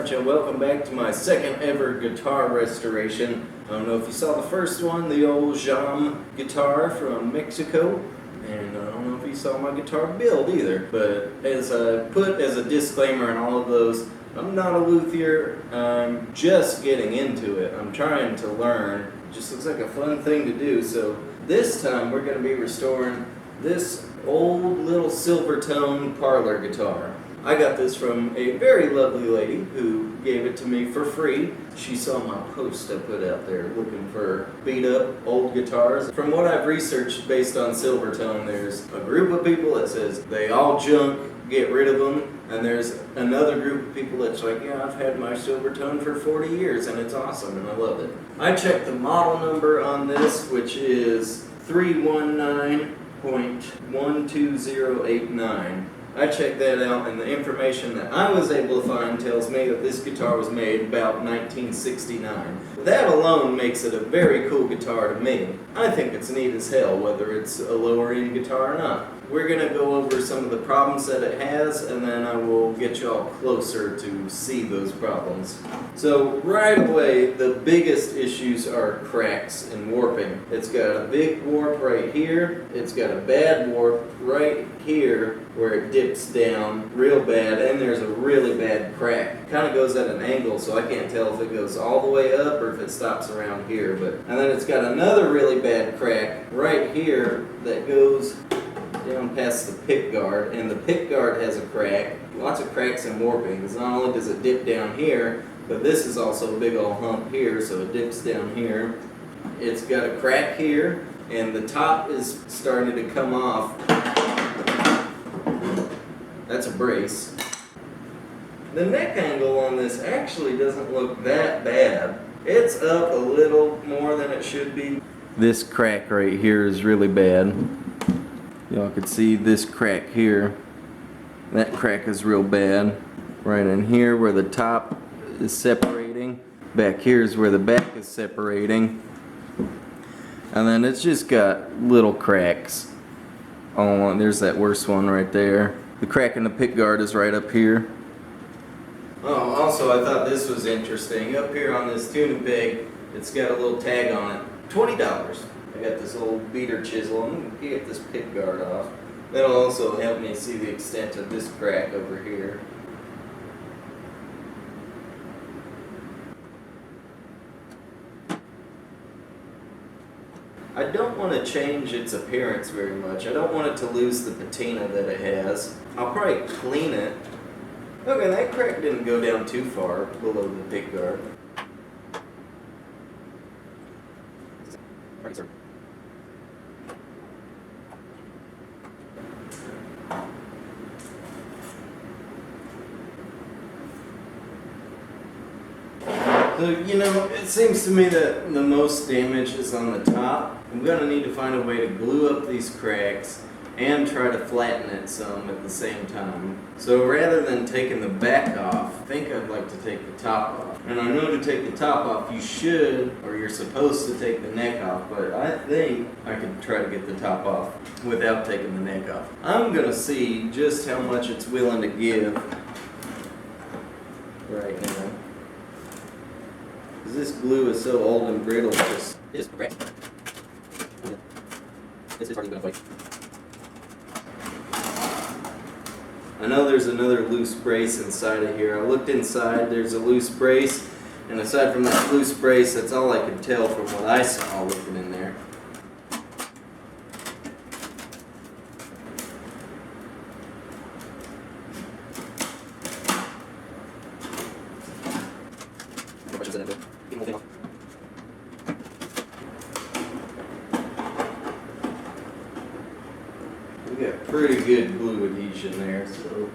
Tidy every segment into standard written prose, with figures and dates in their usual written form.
much and welcome back to my second ever guitar restoration. I don't know if you saw the first one, the old Jam guitar from Mexico, and I don't know if you saw my guitar build either, but as I put as a disclaimer in all of those, I'm not a luthier, I'm just getting into it. I'm trying to learn. It just looks like a fun thing to do, so this time we're going to be restoring this old little Silvertone Parlor guitar. I got this from a very lovely lady who gave it to me for free. She saw my post I put out there looking for beat up old guitars. From what I've researched based on Silvertone, there's a group of people that says they all junk, get rid of them, and there's another group of people that's like, yeah, I've had my Silvertone for 40 years and it's awesome and I love it. I checked the model number on this, which is 319.12089. I checked that out, and the information that I was able to find tells me that this guitar was made about 1969. That alone makes it a very cool guitar to me. I think it's neat as hell, whether it's a lower end guitar or not. We're going to go over some of the problems that it has, and then I will get y'all closer to see those problems. So right away, the biggest issues are cracks and warping. It's got a big warp right here. It's got a bad warp right here where it dips down real bad, and there's a really bad crack. It kind of goes at an angle, so I can't tell if it goes all the way up or if it stops around here. And then it's got another really bad crack right here that goes down past the pick guard, and the pick guard has a crack, lots of cracks and warping, because not only does it dip down here, but this is also a big old hump here, so it dips down here. It's got a crack here, and the top is starting to come off. That's a brace. The neck angle on this actually doesn't look that bad. It's up a little more than it should be. This crack right here is really bad. Y'all can see this crack here. That crack is real bad. Right in here where the top is separating. Back here is where the back is separating. And then it's just got little cracks. Oh, and there's that worst one right there. The crack in the pick guard is right up here. Oh, also I thought this was interesting. Up here on this tuning peg, it's got a little tag on it. $20. I got this old beater chisel. I'm going to get this pick guard off. That'll also help me see the extent of this crack over here. I don't want to change its appearance very much. I don't want it to lose the patina that it has. I'll probably clean it. Okay, that crack didn't go down too far below the pick guard. So, you know, it seems to me that the most damage is on the top. I'm going to need to find a way to glue up these cracks and try to flatten it some at the same time. So rather than taking the back off, I think I'd like to take the top off. And I know to take the top off you should, or you're supposed to take the neck off, but I think I could try to get the top off without taking the neck off. I'm going to see just how much it's willing to give right now. This glue is so old and brittle, it's correct. This is hardly going to fight. I know there's another loose brace inside of here. I looked inside, there's a loose brace, and aside from that loose brace, that's all I could tell from what I saw looking in there. We got pretty good glue adhesion there, so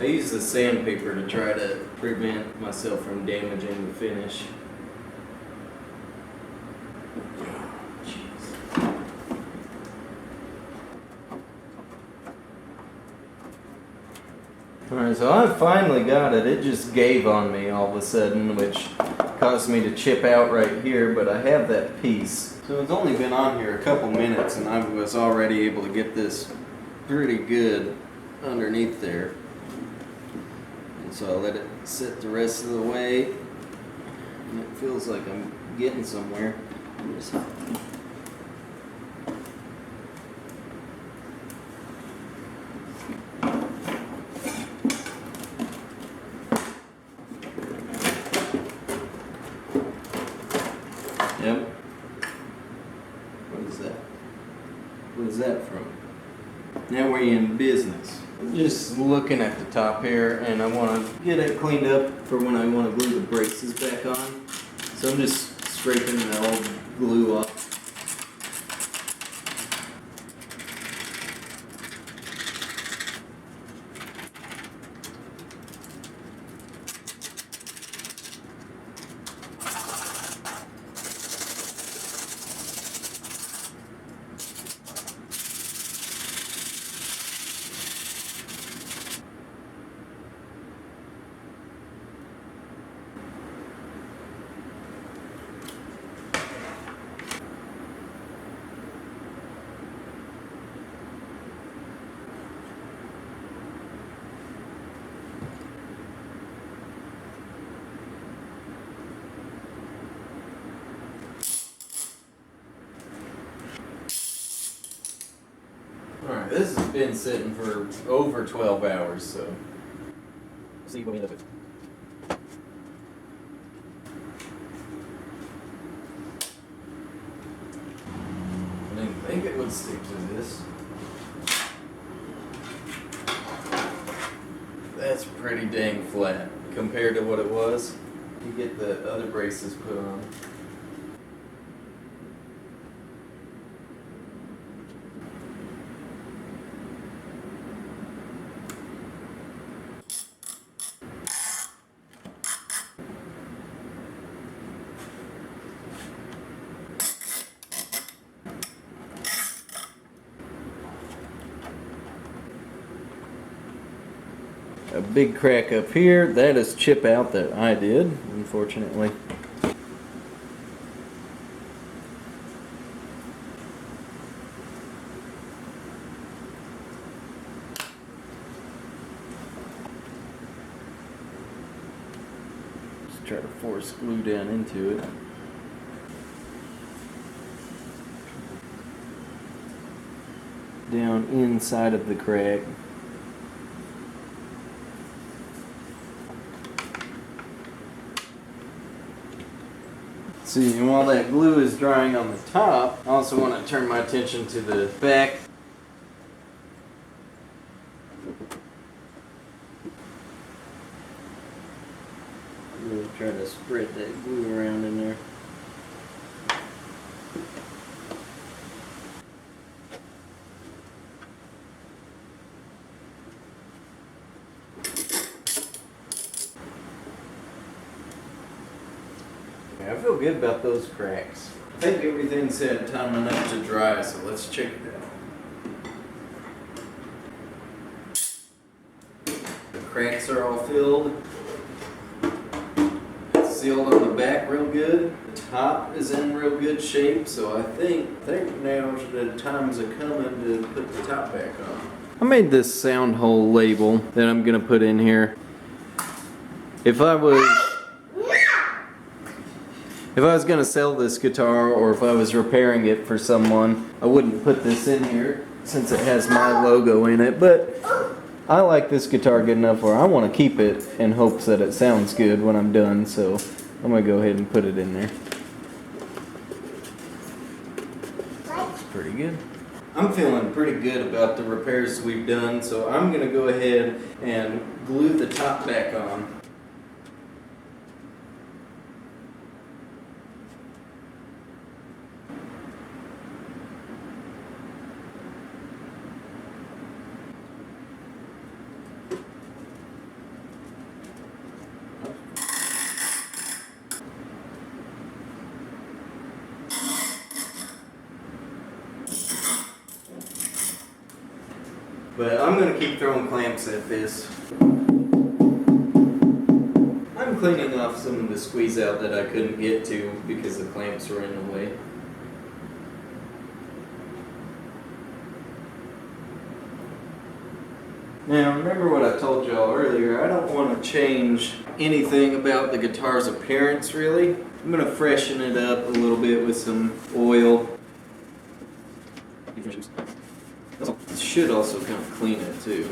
I use the sandpaper to try to prevent myself from damaging the finish. Alright, so I finally got it. It just gave on me all of a sudden, which caused me to chip out right here, but I have that piece. So it's only been on here a couple minutes and I was already able to get this pretty good underneath there. And so I let it Set the rest of the way. And it feels like I'm getting somewhere. Yep. What is that? What is that from? Now we're in business. Just looking at the top here, and I want to get it cleaned up for when I want to glue the braces back on. So I'm just scraping the old glue off. Alright, this has been sitting for over 12 hours, so see what we end up with. I didn't think it would stick to this. That's pretty dang flat compared to what it was. You get the other braces put on. A big crack up here. That is chip out that I did, unfortunately. Just try to force glue down into it. Down inside of the crack. See, and while that glue is drying on the top, I also want to turn my attention to the back. Really try to spread that glue around in there. I feel good about those cracks. I think everything's had time enough to dry, so let's check it out. The cracks are all filled. It's sealed on the back real good. The top is in real good shape, so I think now the time's a-coming to put the top back on. I made this sound hole label that I'm gonna put in here. If I was going to sell this guitar, or if I was repairing it for someone, I wouldn't put this in here since it has my logo in it, but I like this guitar good enough where I want to keep it in hopes that it sounds good when I'm done, so I'm going to go ahead and put it in there. It's pretty good. I'm feeling pretty good about the repairs we've done, so I'm going to go ahead and glue the top back on. But I'm going to keep throwing clamps at this. I'm cleaning off some of the squeeze out that I couldn't get to because the clamps were in the way. Now remember what I told y'all earlier, I don't want to change anything about the guitar's appearance really. I'm going to freshen it up a little bit with some oil. It should also kind of clean it too.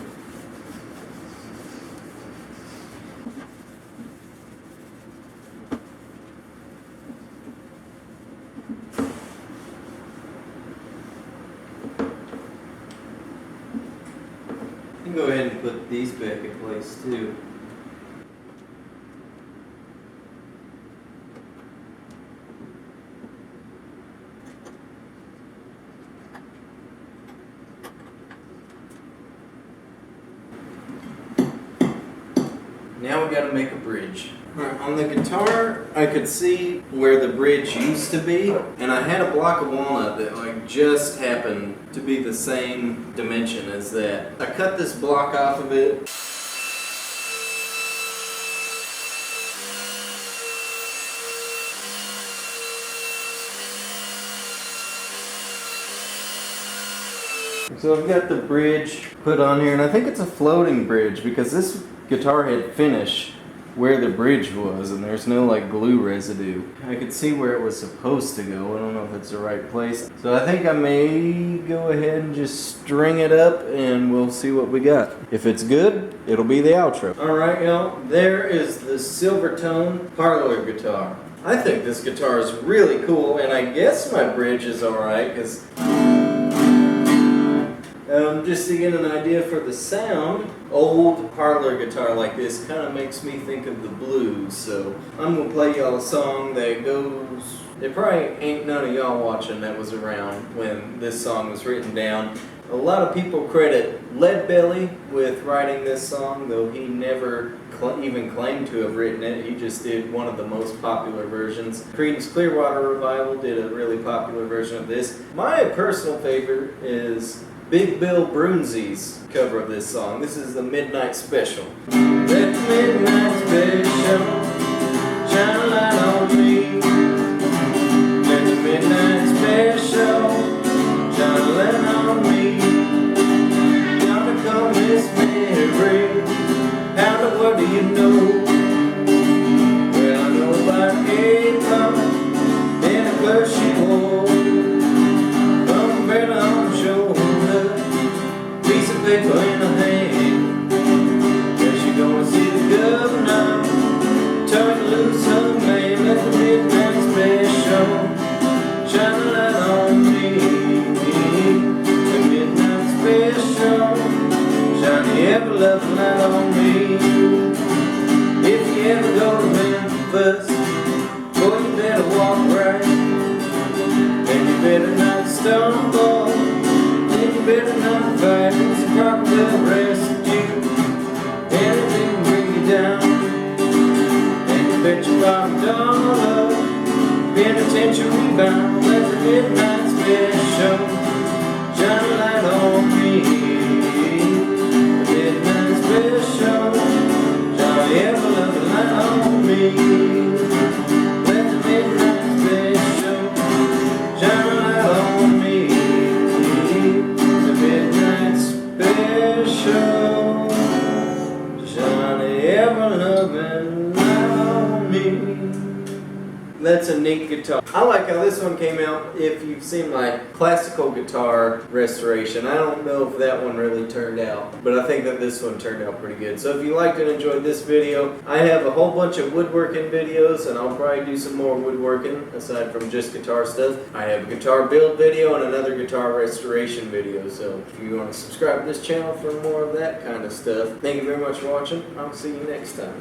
Go ahead and put these back in place too. Now we got to make a bridge. Alright, on the guitar, I could see where the bridge used to be, and I had a block of walnut that like just happened to be the same dimension as that. I cut this block off of it. So I've got the bridge put on here, and I think it's a floating bridge because this guitar had finish where the bridge was, and there's no like glue residue. I could see where it was supposed to go. I don't know if it's the right place. So I think I may go ahead and just string it up and we'll see what we got. If it's good, it'll be the outro. Alright y'all, there is the Silvertone Parlor guitar. I think this guitar is really cool, and I guess my bridge is alright because just to get an idea for the sound, old parlor guitar like this kind of makes me think of the blues. So I'm going to play y'all a song that goes... There probably ain't none of y'all watching that was around when this song was written down. A lot of people credit Leadbelly with writing this song, though he never even claimed to have written it. He just did one of the most popular versions. Creedence Clearwater Revival did a really popular version of this. My personal favorite is Big Bill Brunzi's cover of this song. This is the Midnight Special. Let the midnight special shine a light on me. Let the midnight special shine a light on me. Gonna call Miss Mary. What do you know? Well, I know about 8 months in a clothes she wore. Umbrella on her shoulder, piece of paper in her hand. Guess she gonna see the governor, turn loose her man. Let the midnight special shine a light on me. The midnight special shine the ever-loving light on me. If you ever go to Memphis, boy, you better walk right. And you better not stumble, and you better not fight. It's a crop that'll arrest you, and it will bring you down. And you bet your $5 penitentiary bound. Let the midnight special shine a light on me. The midnight special shine the ever-loving light on me. Let the midnight special shine a light on me. The midnight special shine the ever-loving light on me. That's a neat guitar. I like how this one came out. If you've seen my classical guitar restoration, I don't know if that one really turned out, but I think that this one turned out pretty good. So if you liked and enjoyed this video, I have a whole bunch of woodworking videos, and I'll probably do some more woodworking aside from just guitar stuff. I have a guitar build video and another guitar restoration video, so if you want to subscribe to this channel for more of that kind of stuff. Thank you very much for watching. I'll see you next time.